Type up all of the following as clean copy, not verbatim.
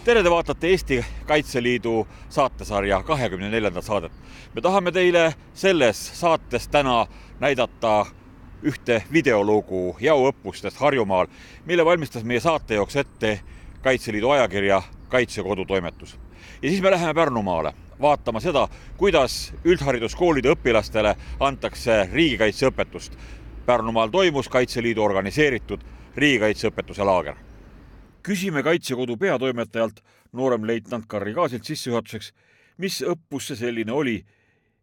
Tere, te vaatate Eesti Kaitseliidu saatesarja 24. saadet. Me tahame teile selles saates täna näidata ühte videolugu jaoõppustest Harjumaal, mille valmistas meie saate jooks ette Kaitseliidu ajakirja Kaitsekodu toimetus. Ja siis me läheme Pärnumaale vaatama seda, kuidas üldhariduskoolide õpilastele antakse riigikaitseõpetust. Pärnumaal toimus Kaitseliidu organiseeritud riigikaitseõpetuse laager. Küsime Kaitsekodu peatoimetajalt nooremleitnant Karri Kaasilt sissejuhatuseks, mis õppus see selline oli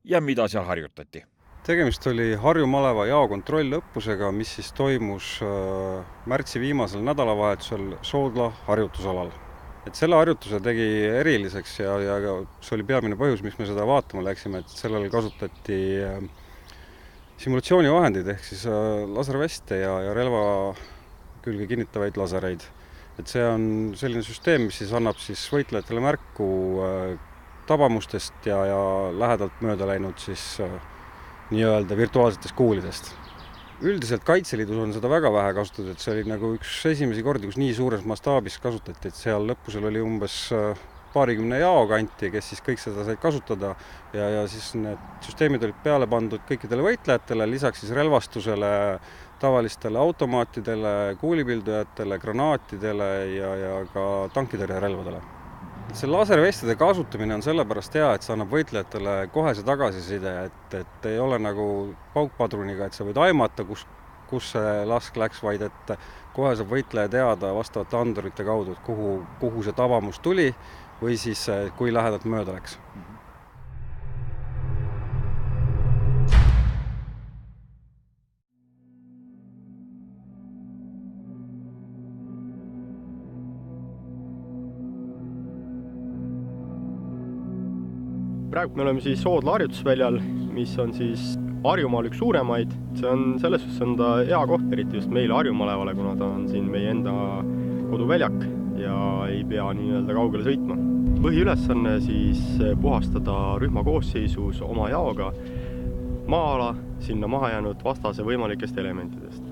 ja mida seal harjutati. Tegemist oli Harju maleva jaokontrollõppusega, mis siis toimus märtsi viimasel nädalavahetusel Soodla harjutusalal. Et selle harjutuse tegi eriliseks ja see oli peamine põhjus, miks me seda vaatama läksime, et sellel kasutati simulatsioonivahendid ehk siis laserveste ja relva külge kinnitavaid lasereid. Et see on selline süsteem, mis siis annab siis võitlejatele märku tabamustest ja lähedalt mööda läinud siis nii-öelda virtuaalsetest kuulidest. Üldiselt Kaitseliidus on seda väga vähe kasutatud, et see oli nagu üks esimesi kordi, kus nii suures mastaabis kasutati, et seal lõppusel oli umbes paarikümne jaokanti, kes siis kõik seda said kasutada ja siis need süsteemid olid peale pandud kõikidele võitlejatele, lisaks siis relvastusele, tavalistele automaatidele, kuulipildujatele, granaatidele ja ka tankitõrjerelvadele. See laservestide kasutamine on sellepärast hea, et see annab võitlejatele kohese tagasiside, et ei ole nagu paukpadruniga, et sa võid aimata, kus see lask läks, vaid et kohe saab võitleja teada vastavate andurite kaudu, kuhu see tabamus tuli või siis kui lähedalt mööda läks. Praegu me oleme siis Soodla harjutusväljal, mis on siis Harjumaal üks suuremaid. See on selles suhtes on ta hea koht, eriti just meile Harjumalevale, kuna ta on siin meie enda koduväljak ja ei pea nii-öelda kaugele sõitma. Põhiülesanne siis puhastada rühma koosseisus oma jaoga maa-ala sinna maha jäänud vastase võimalikest elementidest,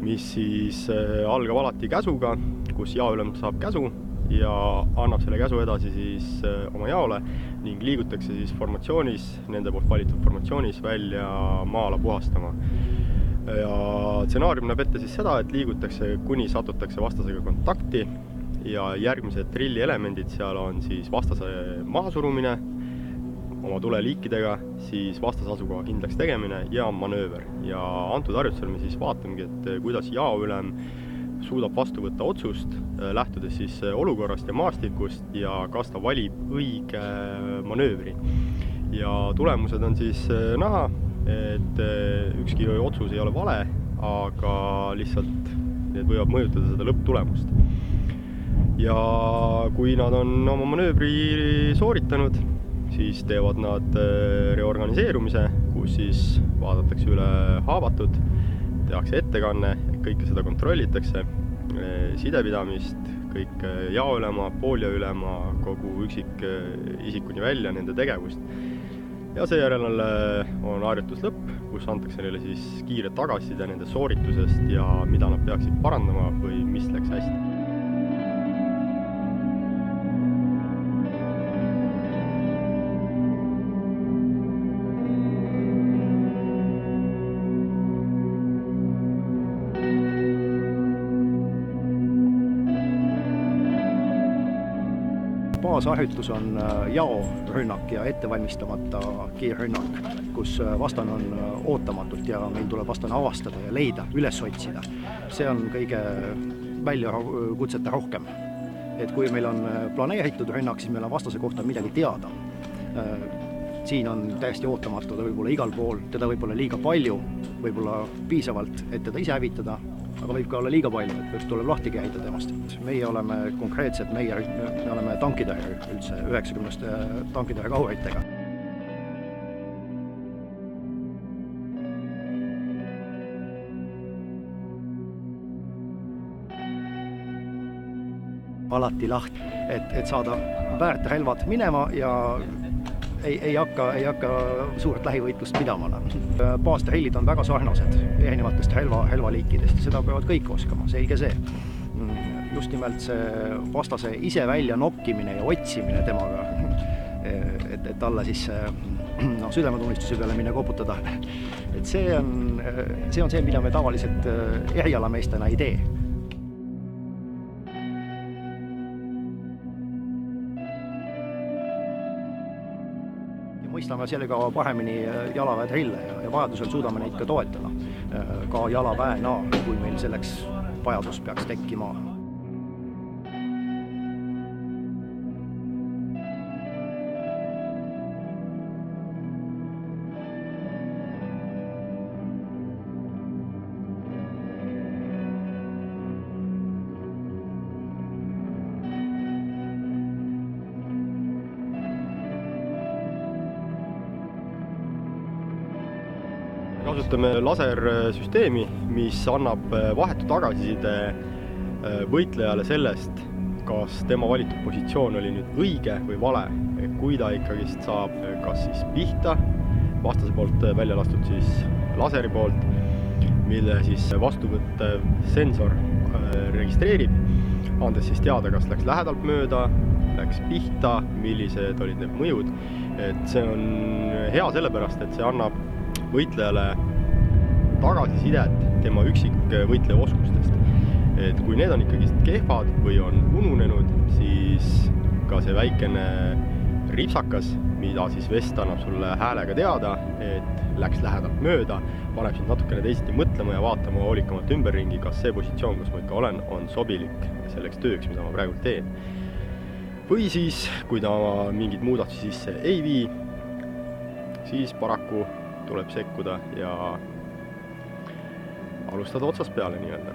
mis siis algab alati käsuga, kus jaoülem saab käsu ja annab selle käsu edasi siis oma jaole ning liigutakse siis formatsioonis, nende poolt valitud formatsioonis välja maa-ala puhastama. Ja stsenaarium näeb ette siis seda, et liigutakse kuni satutakse vastasega kontakti ja järgmised drilli elemendid seal on siis vastase mahasurumine oma tuleliikidega, siis vastase asukoha kindlaks tegemine ja manööver. Ja antud harjutusel me siis vaatamegi, et kuidas jaoülem suudab vastu võtta otsust, lähtudes siis olukorrast ja maastikust ja kas ta valib õige manöövri. Ja tulemused on siis näha, et ükski otsus ei ole vale, aga lihtsalt need võivad mõjutada seda lõpptulemust. Ja kui nad on oma manöövri sooritanud, siis teevad nad reorganiseerumise, kus siis vaadatakse üle haavatud, tehakse ettekanne, kõike seda kontrollitakse, sidepidamist, kõik jaoülema, pooljaülema, kogu üksik isikuni välja nende tegevust. Ja seejärel on harjutus lõpp, kus antakse neile siis kiire tagasiside nende sooritusest ja mida nad peaksid parandama või mis läks hästi. Baasharjutus on jaorünnak ja ettevalmistamata kiirrünnak, kus vastane on ootamatult ja meil tuleb vastane avastada ja leida, üles otsida. See on kõige väljakutsete rohkem. Et kui meil on planeeritud rünnak, siis meil on vastase kohta midagi teada. Siin on täiesti ootamatu, ta võib olla igal pool, teda võib olla liiga palju, võib olla piisavalt, et teda ise hävitada, aga võib ka olla liiga palju, et tuleb lahti käida temast. Meie oleme konkreetselt, me oleme tankitõrje üldse 90 tankitõrje kauritega. Alati lahti, et saada väärt relvad minema ja ei hakka suurt lähivõitlust pidama. Baasdrillid on väga sarnased erinevatest relvaliikidest ja seda peavad kõik oskama, selge see. just nimelt see vastase ise välja nokkimine ja otsimine temaga, et talle siis südametunnistuse peale minna koputada. Et see on see, mida me tavaliselt erialameestena ei tee. Mõistame sellega paremini jalaväe drille ja vajadusel suudame neid ka toetada, ka jalaväena, kui meil selleks vajadus peaks tekkima. Kasutame lasersüsteemi, mis annab vahetu tagasiside võitlejale sellest, kas tema valitud positsioon oli nüüd õige või vale. Kui ta ikkagist saab kas siis pihta, vastase poolt välja lastud siis laseri poolt, mille siis vastuvõttev sensor registreerib, andes siis teada, kas läks lähedalt mööda, läks pihta, millised olid need mõjud. Et see on hea sellepärast, et see annab võitlejale tagasisidet tema üksikvõitleja oskustest. Et kui need on ikkagist kehvad või on ununenud, siis ka see väikene ripsakas, mida siis vest annab sulle häälega teada, et läks lähedalt mööda, paneb sind natukene teisiti mõtlema ja vaatama hoolikkamalt ümberringi, kas see positsioon, kus ma ikka olen, on sobilik selleks tööks, mida ma praegu teen. Või siis, kui ta mingid muudatusi sisse ei vii, siis paraku tuleb sekkuda ja alustada otsast peale nii-öelda.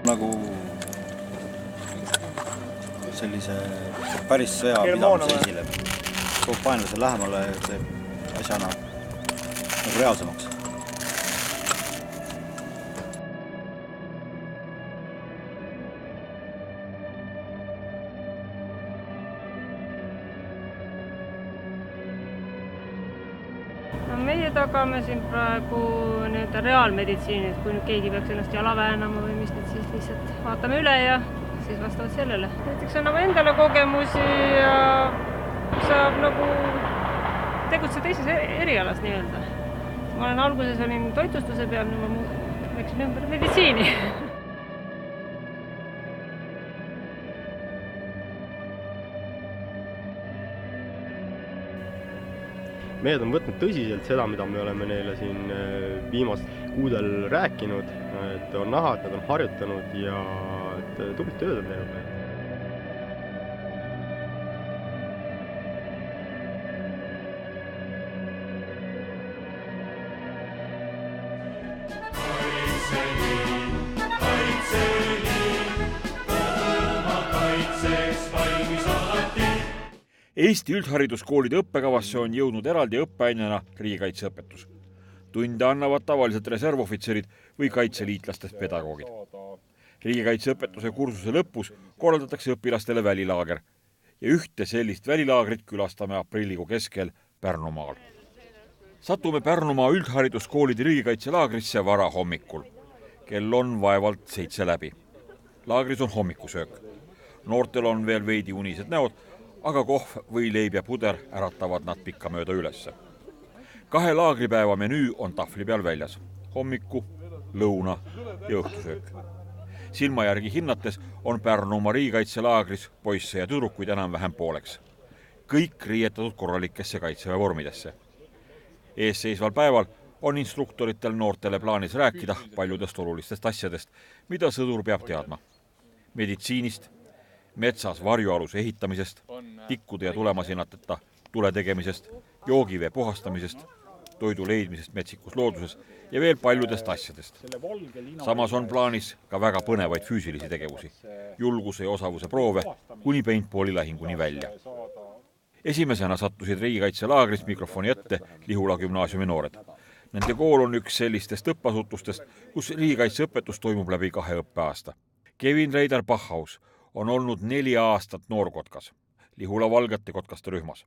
Nagu sellise päris sõjapidamise esile. Toob vaenlase lähemale see asjana nagu reaalsemaks. Meie tagame siin praegu reaalmeditsiini, et kui nüüd keegi peaks ennast jala väänama või mis nüüd, siis lihtsalt vaatame üle ja siis vastavalt sellele. Näiteks anname endale kogemusi ja saab nagu tegutseda teises erialas nii-öelda. Ma olen alguses olin toitlustuse peal, nüüd ma läksin ümber meditsiini. Mehed on võtnud tõsiselt seda, mida me oleme neile siin viimasel kuudel rääkinud, et on näha, et nad on harjutanud ja tublit tööd on teinud. Eesti üldhariduskoolide õppekavasse on jõudnud eraldi õppeainena riigikaitseõpetus. Tunde annavad tavaliselt reservohvitserid või kaitseliitlastest pedagoogid. Riigikaitseõpetuse kursuse lõpus korraldatakse õpilastele välilaager ja ühte sellist välilaagrit külastame aprillikuu keskel Pärnumaal. Satume Pärnumaa üldhariduskoolide riigikaitselaagrisse vara hommikul. Kell on vaevalt 7 läbi. Laagris on hommikusöök. Noortel on veel veidi unised näod, aga kohv või leib ja puder äratavad nad pikka mööda ülesse. 2 laagripäeva menüü on tahvli peal väljas. Hommiku, lõuna ja õhtusöök. Silma järgi hinnates on Pärnumaa riigikaitselaagris poisse ja tüdrukuid enam-vähem pooleks. Kõik riietatud korralikesse kaitseväe vormidesse. Eesseisval päeval on instruktoritel noortele plaanis rääkida paljudest olulistest asjadest, mida sõdur peab teadma. Meditsiinist, metsas varjualuse ehitamisest, tikkude ja tulemasinateta tule tegemisest, joogivee puhastamisest, toidu leidmisest metsikus looduses ja veel paljudest asjadest. Samas on plaanis ka väga põnevaid füüsilisi tegevusi, julguse ja osavuse proove kuni paintballi lahinguni välja. Esimesena sattusid riigikaitselaagris mikrofoni ette Lihula gümnaasiumi noored. Nende kool on üks sellistest õppeasutustest, kus riigikaitseõpetus toimub läbi 2 õppeaasta. Kevin Reidar Bachhaus on olnud 4 aastat noorkotkas, Lihula valgete kotkaste rühmas.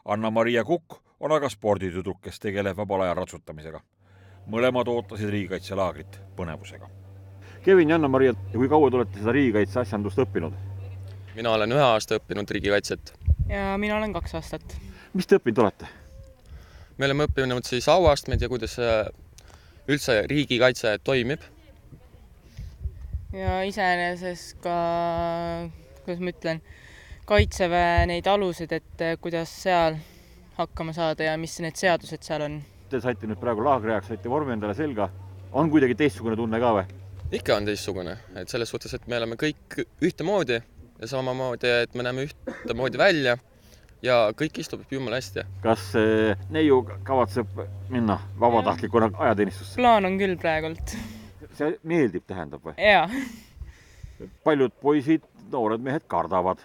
Anna-Maria Kukk on aga sporditüdruk, kes tegeleb vabal ajal ratsutamisega. Mõlemad ootasid riigikaitselaagrit põnevusega. Kevin ja Anna-Maria, kui kaua te olete seda riigikaitse asjandust õppinud? Mina olen 1 aasta õppinud riigikaitset. Ja mina olen 2 aastat. Mis te õppinud olete? Me oleme õppinud siis auastmeid ja kuidas üldse riigikaitse toimib. Ja iseenesest ka, kuidas ma ütlen, kaitseväe neid alused, et kuidas seal hakkama saada ja mis need seadused seal on. Te saite nüüd praegu laagriajaks, saite vormi endale selga. On kuidagi teistsugune tunne ka või? Ikka on teistsugune. Et selles suhtes, et me oleme kõik ühtemoodi ja samamoodi, et me näeme ühtemoodi välja ja kõik istub jumala hästi. Kas neiu kavatseb minna vabatahtlikuna ajateenistusse? Plaan on küll praegult. See meeldib, tähendab või? Jaa. Paljud poisid, noored mehed kardavad.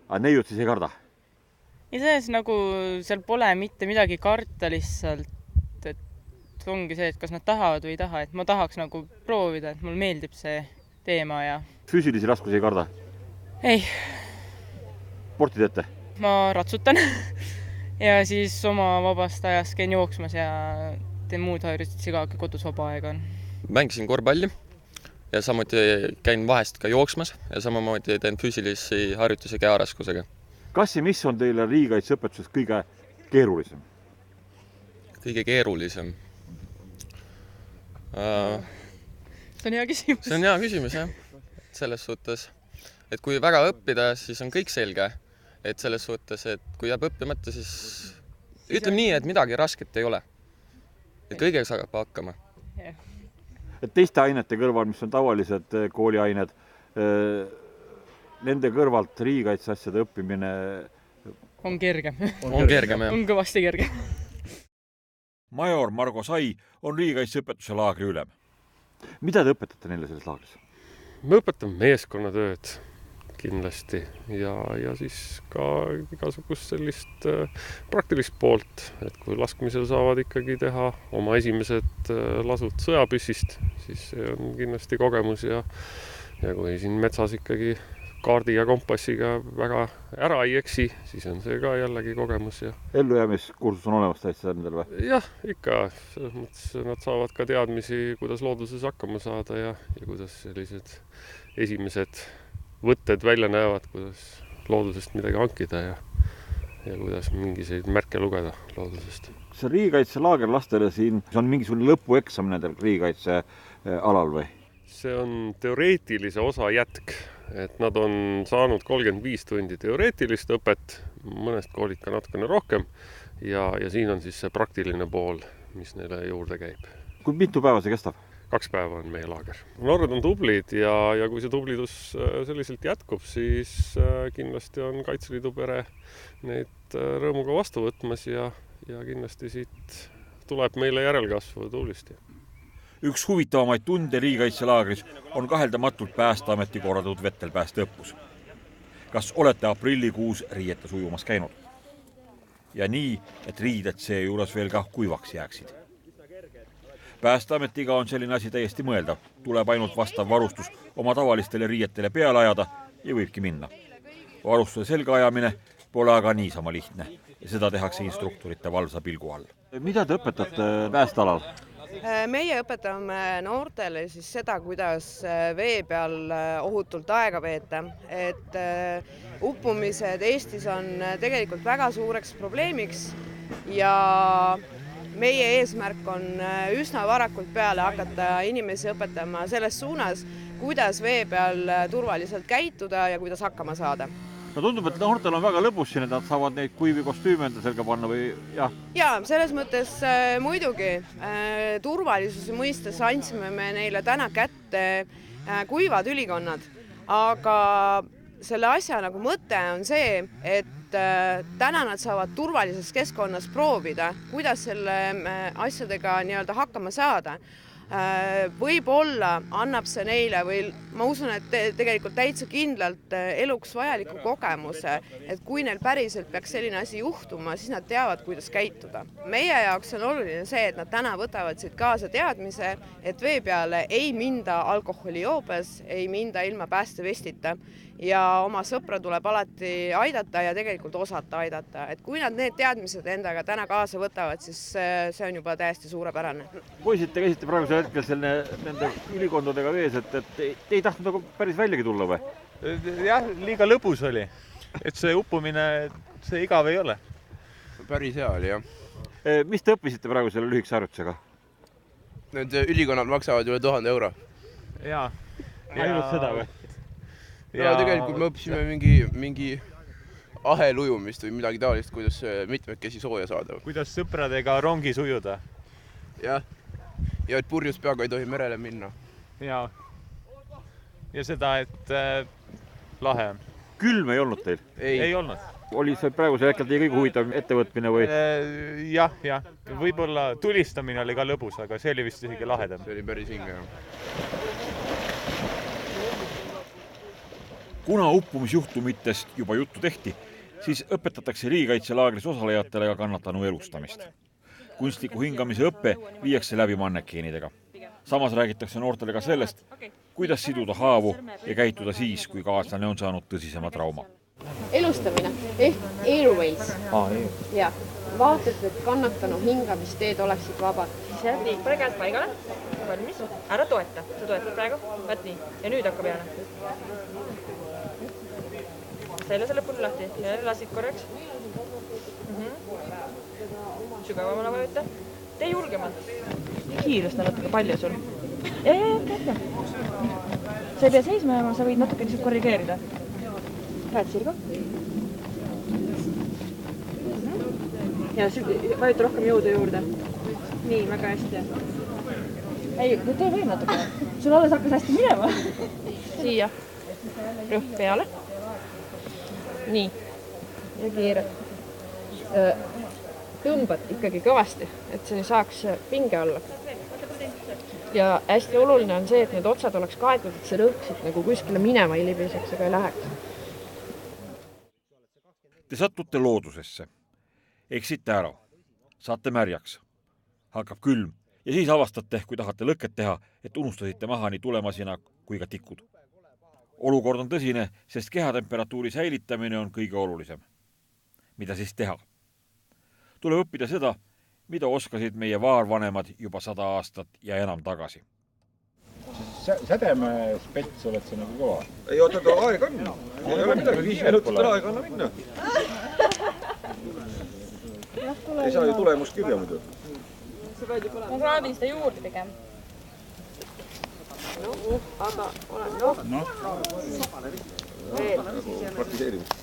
Aga neiud siis ei karda? Ja selles nagu seal pole mitte midagi karta lihtsalt, et ongi see, et kas nad tahavad või ei taha, et ma tahaks nagu proovida, et mul meeldib see teema ja... Füüsilisi raskusi ei karda? Ei. Sporti teete? Ma ratsutan ja siis oma vabast ajast käin jooksmas ja teen muud harjutusi ka, kodus vaba aega on. Mängisin korvpalli ja samuti käin vahest ka jooksmas ja samamoodi teen füüsilisi harjutusi käeraskusega. Kas ja mis on teile riigikaitseõpetuses kõige keerulisem? Kõige keerulisem? See on hea küsimus. See on hea küsimus, jah. Selles suhtes, et kui väga õppida, siis on kõik selge. Et selles suhtes, et kui jääb õppimata, siis ütleme nii, et midagi rasket ei ole. Et kõigega saab hakkama. Et teiste ainete kõrval, mis on tavalised kooliained, nende kõrvalt riigikaitseasjade õppimine on kergem. On kergem, jah. On kõvasti kergem. Major Margo Sai on riigikaitseõpetuse laagri ülem. Mida te õpetate neile selles laagris? Me õpetame meeskonnatööd kindlasti ja siis ka igasugust sellist praktilist poolt, et kui laskmisel saavad ikkagi teha oma esimesed lasud sõjapüssist, siis see on kindlasti kogemus ja kui siin metsas ikkagi kaardi ja kompassiga väga ära ei eksi, siis on see ka jällegi kogemus. Ellujäämiskursus on olemas täitsa nendel või? Jah, ikka. Selles mõttes nad saavad ka teadmisi, kuidas looduses hakkama saada ja kuidas sellised esimesed võtted välja näevad, kuidas loodusest midagi hankida ja kuidas mingiseid märke lugeda loodusest. See riigikaitselaager lastele siin on mingisugune lõpueksam nendel riigikaitse alal või? See on teoreetilise osa jätk, et nad on saanud 35 tundi teoreetilist õpet, mõnest koolid ka natukene rohkem ja siin on siis see praktiline pool, mis neile juurde käib. Kui mitu päeva see kestab? 2 päeva on meie laager. Noored on tublid ja kui see tublidus selliselt jätkub, siis kindlasti on Kaitseliidu pere neid rõõmuga vastu võtmas ja kindlasti siit tuleb meile järelkasvu tublisti. Üks huvitavamaid tunde riigikaitselaagris on kaheldamatult Päästeameti korraldatud vetelpäästeõppus. Kas olete aprillikuus riietes ujumas käinud? Ja nii, et riided seejuures veel ka kuivaks jääksid. Päästeametiga on selline asi täiesti mõeldav. Tuleb ainult vastav varustus oma tavalistele riietele peale ajada ja võibki minna. Varustuse selga ajamine pole aga niisama lihtne ja seda tehakse instruktorite valvsa pilgu all. Mida te õpetate päästealal? Meie õpetame noortele siis seda, kuidas vee peal ohutult aega veeta. Et uppumised Eestis on tegelikult väga suureks probleemiks ja meie eesmärk on üsna varakult peale hakata inimesi õpetama selles suunas, kuidas vee peal turvaliselt käituda ja kuidas hakkama saada. No tundub, et noortel on väga lõbus siin, et nad saavad neid kuivi kostüüme enda selga panna või jah? Jaa, selles mõttes muidugi turvalisuse mõistes andsime me neile täna kätte kuivad ülikonnad, aga selle asja nagu mõte on see, et täna nad saavad turvalises keskkonnas proovida, kuidas selle asjadega nii-öelda hakkama saada. Võib-olla annab see neile või ma usun, et tegelikult täitsa kindlalt eluks vajaliku kogemuse, et kui neil päriselt peaks selline asi juhtuma, siis nad teavad, kuidas käituda. Meie jaoks on oluline see, et nad täna võtavad siit kaasa teadmise, et vee peale ei minda alkoholijoobes, ei minda ilma päästevestita ja oma sõpra tuleb alati aidata ja tegelikult osata aidata. Et kui nad need teadmised endaga täna kaasa võtavad, siis see on juba täiesti suurepärane. Poisid, te käisite praegusel hetkel nende ülikondadega vees, et te ei tahtnud nagu päris väljagi tulla või? Jah, liiga lõbus oli. Et see uppumine, see igav ei ole. Päris hea oli, jah. Mis te õppisite praegu selle lühikese harjutusega? Need ülikonnad maksavad üle 1000 euro. Jaa. Ainult seda või? Ja tegelikult me õppisime mingi ahelujumist või midagi taolist, kuidas mitmekesi sooja saada. Kuidas sõpradega rongis ujuda? Jah. Ja et purjus peaga ei tohi merele minna. Ja seda, et lahe on. Külm ei olnud teil? Ei olnud. Oli see praegusel hetkel teie kõige huvitav ettevõtmine või? Jah. Võib-olla tulistamine oli ka lõbus, aga see oli vist isegi lahedam. See oli päris hinge, jah. Kuna uppumisjuhtumitest juba juttu tehti, siis õpetatakse riigikaitselaagris osalejatele ka kannatanu elustamist. Kunstliku hingamise õppe viiakse läbi mannekeenidega. Samas räägitakse noortele ka sellest, kuidas siduda haavu ja käituda siis, kui kaaslane on saanud tõsisema trauma. Elustamine ehk airways. Ja vaatad, et kannatanu hingamisteed oleksid vabad. Nii, pane käed paigale. Valmis. Ära toeta. Sa toetad praegu. Vaat nii. Ja nüüd hakkab jälle. Selle lõpuni lahti. Ja lasid korraks. Sügavamale vajuta. Tee julgemalt. Kiirust on natuke palju sul. Ja. Sa ei pea seisma ja sa võid natuke lihtsalt korrigeerida. Käed sirgu. Ja vajuta rohkem jõudu juurde. Nii, väga hästi. Ei, tee veel natuke. Sul alles hakkas hästi minema. Siia. Rõhk peale. Nii. Ja kiire. Tõmbad ikkagi kõvasti, et see saaks pinge alla. Ja hästi oluline on see, et need otsad oleks kaetud, et see rõhksid nagu kuskile minema ei libiseks, aga ei läheks. Te satute loodusesse. Eksite ära. Saate märjaks. Hakkab külm ja siis avastate, kui tahate lõket teha, et unustasite maha nii tulemasina kui ka tikud. Olukord on tõsine, sest kehatemperatuuri säilitamine on kõige olulisem. Mida siis teha? Tuleb õppida seda, mida oskasid meie vaarvanemad juba 100 aastat ja enam tagasi. Sädeme spets oled sa nagu kõva? Ei oota, aeg on. Ei ole midagi, 5 minutit aega anna minna. Ei saa ju tulemus kirja muidu. Ma kraabin seda juurde pigem. Aga olen Veel. Praktiseerimist.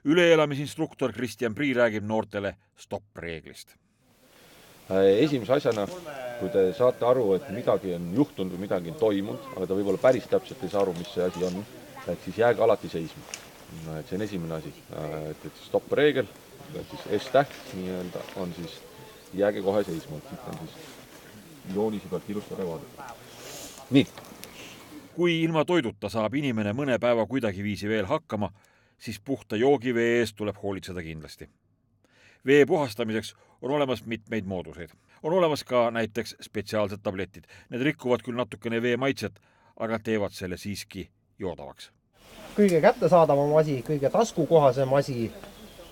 Üleelamisinstruktor Kristjan Prii räägib noortele stopp-reeglist. Esimese asjana, kui te saate aru, et midagi on juhtunud või midagi on toimunud, aga ta võib-olla päris täpselt ei saa aru, mis see asi on, et siis jääge alati seisma. See on esimene asi. Et stopp-reegel, siis S-täht nii-öelda on siis jääge kohe seisma. Siit on siis joonisi pealt ilustada vaadata. Nii. Kui ilma toiduta saab inimene mõne päeva kuidagi viisi veel hakkama, siis puhta joogivee eest tuleb hoolitseda kindlasti. Vee puhastamiseks on olemas mitmeid mooduseid. On olemas ka näiteks spetsiaalsed tabletid. Need rikkuvad küll natukene vee maitset, aga teevad selle siiski joodavaks. Kõige kättesaadavam asi, kõige taskukohasem asi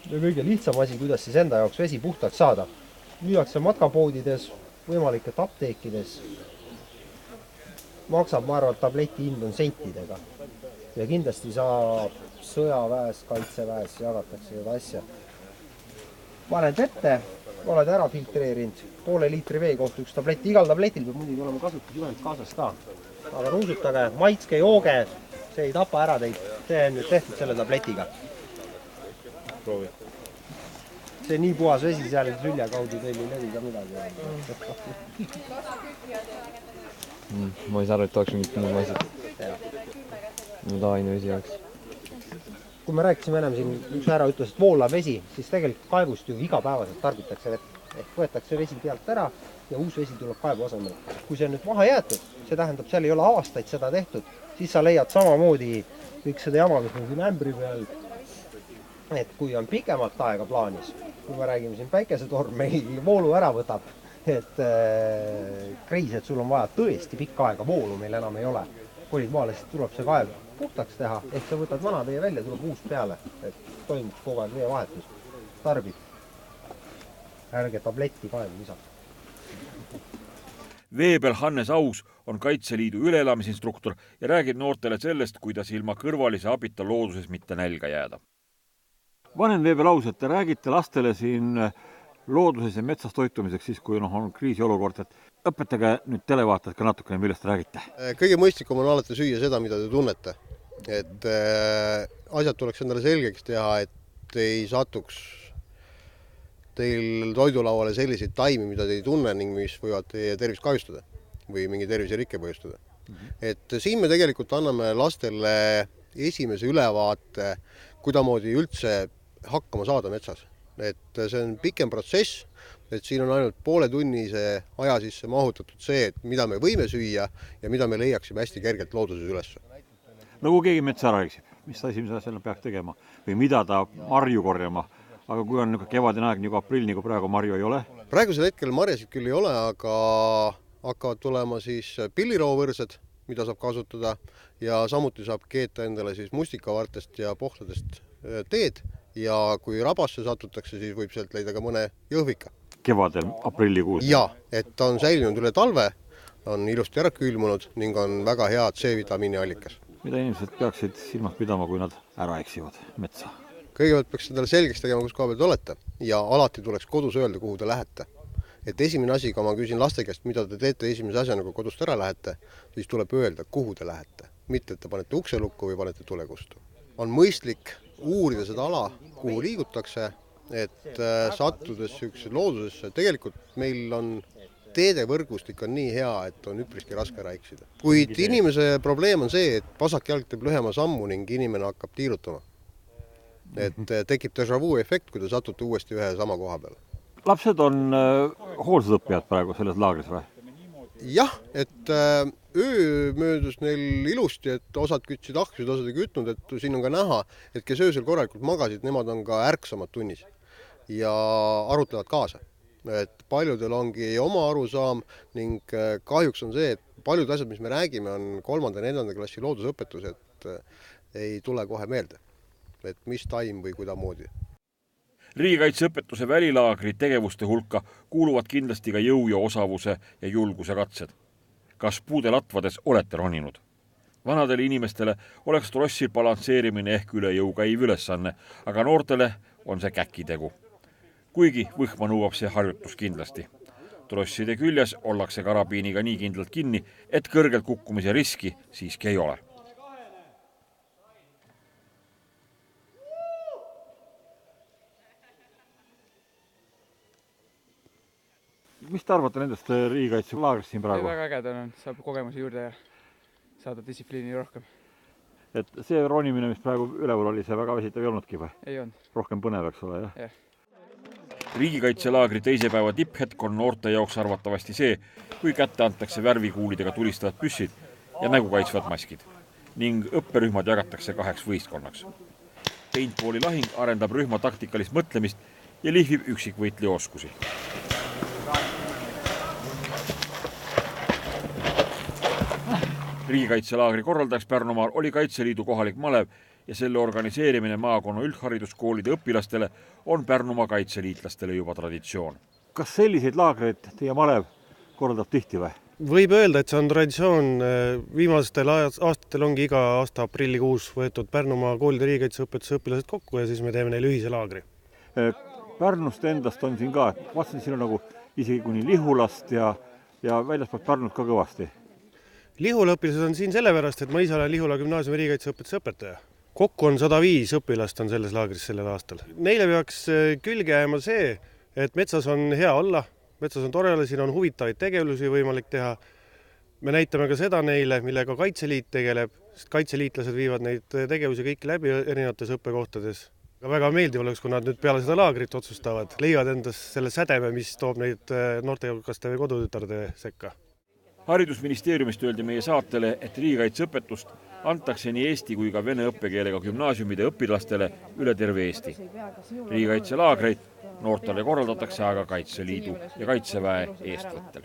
ja kõige lihtsam asi, kuidas siis enda jaoks vesi puhtaks saada. Müüakse matkapoodides, võimalikult apteekides. Maksab, ma arvan, tableti hind on sentidega. Ja kindlasti saab sõjaväes, kaitseväes jagatakse seda asja. Paned vette, oled ära filtreerinud, poole liitri vee kohta üks tableti. Igal tabletil peab muidugi olema kasutusjuhend kaasas ka. Aga ruusutage, maitske, jooge, see ei tapa ära teid. See on nüüd tehtud selle tabletiga. Proovi. See nii puhas vesi seal sülja kaudu teil ei levi ka midagi. Ma ei saa aru, et oleks mingit muu asjad. Nüüd ainu vesi jaoks. kui me rääkisime enam siin, üks härra ütles, et voolav vesi, siis tegelikult kaevust ju igapäevaselt tarbitakse vett. Ehk võetakse vesi pealt ära ja uus vesi tuleb kaevu asemele. Kui see on nüüd maha jäetud, see tähendab, seal ei ole aastaid seda tehtud, siis sa leiad samamoodi kõik seda jama, mis on siin ämbri peal. Et kui on pikemalt aega plaanis, kui me räägime siin päikesetorm meil voolu ära võtab, et kreis, et sul on vaja tõesti pikka aega, voolu meil enam ei ole. Kolid maale, siis tuleb see kaev puhtaks teha, ehk sa võtad vana vee välja, tuleb uus peale, et toimub kogu aeg veevahetus. Tarbib. Ärge tabletti kaevu lisaks. Veebel Hannes Aus on Kaitseliidu üleelamisinstruktor ja räägib noortele sellest, kuidas ilma kõrvalise abita looduses mitte nälga jääda. Vanen Veebel Aus, et te räägite lastele siin looduses ja metsas toitumiseks siis, kui on kriisiolukord, et õpetage nüüd televaatajad ka natukene, millest te räägite. Kõige mõistlikum on alati süüa seda, mida te tunnete. Et asjad tuleks endale selgeks teha, et ei satuks teil toidulauale selliseid taimi, mida te ei tunne ning mis võivad teie tervist kahjustada või mingi terviserikke põhjustada. Et siin me tegelikult anname lastele esimese ülevaate, kuidamoodi üldse hakkama saada metsas. Et see on pikem protsess, et siin on ainult pooletunnise aja sisse mahutatud see, et mida me võime süüa ja mida me leiaksime hästi kergelt looduses üles. Nagu keegi metsa ära eksib, mis ta esimese asjana peaks tegema või mida ta marju korjama, aga kui on kevadine aeg, nagu aprill, nagu praegu marju ei ole? Praegusel hetkel marjasid küll ei ole, aga hakkavad tulema siis pilliroovõrsed, mida saab kasutada ja samuti saab keeta endale siis mustikavartest ja pohladest teed ja kui rabasse satutakse, siis võib sealt leida ka mõne jõhvika. Kevadel, aprillikuus? Ja, et ta on säilinud üle talve, on ilusti ära külmunud ning on väga hea C-vitamiini allikas. Mida inimesed peaksid silmas pidama, kui nad ära eksivad metsa? Kõigepealt peaks endale selgeks tegema, kus koha peal te olete ja alati tuleks kodus öelda, kuhu te lähete. Et esimene asi, kui ma küsin laste käest, mida te teete esimese asjana, kui kodust ära lähete, siis tuleb öelda, kuhu te lähete. Mitte, et te panete ukse lukku või panete tulekustu. On mõistlik uurida seda ala, kuhu liigutakse, et sattudes loodusesse. Tegelikult meil on teedevõrgustik on nii hea, et on üpriski raske ära eksida. Kuid inimese probleem on see, et vasakjalg teeb lühema sammu ning inimene hakkab tiirutama. Et tekib déjà vu efekt, kui te satute uuesti ühe sama koha peale. Lapsed on hoolsusõppijad praegu selles laagris või? Jah, et öö möödus neil ilusti, et osad kütsid ahjusid, osad ei kütnud, et siin on ka näha, et kes öösel korralikult magasid, nemad on ka ärksamad tunnis ja arutlevad kaasa. Et paljudel ongi oma arusaam ning kahjuks on see, et paljud asjad, mis me räägime, on 3. ja 4. klassi loodusõpetus, et ei tule kohe meelde. Et mis taim või kudamoodi. Riigikaitseõpetuse välilaagri tegevuste hulka kuuluvad kindlasti ka jõu ja osavuse ja julguse katsed. Kas puude latvades olete roninud? Vanadele inimestele oleks trossil balansseerimine ehk üle jõu käiv ülesanne, aga noortele on see käkitegu. Kuigi võhma nõuab see harjutus kindlasti. Trosside küljes ollakse karabiiniga nii kindlalt kinni, et kõrgelt kukkumise riski siiski ei ole. Mis te arvate nendest riigikaitse laagrist siin praegu? Väga ägeda on, saab kogemusi juurde ja saada distsipliini rohkem. Et see ronimine, mis praegu üleval oli, see väga vesitav ei olnudki või? Ei olnud. Rohkem põnev, eks ole, jah? Jah. Riigikaitselaagri teise päeva tipphetk on noorte jaoks arvatavasti see, kui kätte antakse värvikuulidega tulistavad püssid ja nägu kaitsvad maskid. Ning õpperühmad jagatakse 2 võistkonnaks. Paintballi lahing arendab rühma taktikalist mõtlemist ja lihvib üksikvõitli oskusi. Riigikaitselaagri korraldajaks Pärnumaal oli Kaitseliidu kohalik malev ja selle organiseerimine maakonna üldhariduskoolide õpilastele on Pärnumaa kaitseliitlastele juba traditsioon. Kas selliseid laagreid teie malev korraldab tihti või? Võib öelda, et see on traditsioon. Viimastel aastatel ongi iga aasta aprillikuus võetud Pärnumaa koolide riigikaitseõpetuse õpilased kokku ja siis me teeme neile ühise laagri. Pärnust endast on siin ka, vaatasin siin on nagu isegi kuni Lihulast ja väljaspoolt Pärnut ka kõvasti. Lihula õpilased on siin sellepärast, et ma ise olen Lihula gümnaasiumi riigikaitseõpetuse õpetaja. Kokku on 105 õpilast on selles laagris sellel aastal. Neile peaks külge jääma see, et metsas on hea olla, metsas on tore olla, siin on huvitavaid tegevusi võimalik teha. Me näitame ka seda neile, millega Kaitseliit tegeleb, sest kaitseliitlased viivad neid tegevusi kõiki läbi erinevates õppekohtades. Väga meeldiv oleks, kui nad nüüd peale seda laagrit otsustavad, leiavad endas selle sädeme, mis toob neid noortekaste või kodutütarde sekka. Haridusministeeriumist öeldi meie saatele, et riigikaitseõpetust antakse nii eesti kui ka vene õppekeelega gümnaasiumide õpilastele üle terve Eesti. Riigikaitselaagreid noortele korraldatakse aga Kaitseliidu ja Kaitseväe eestvõttel.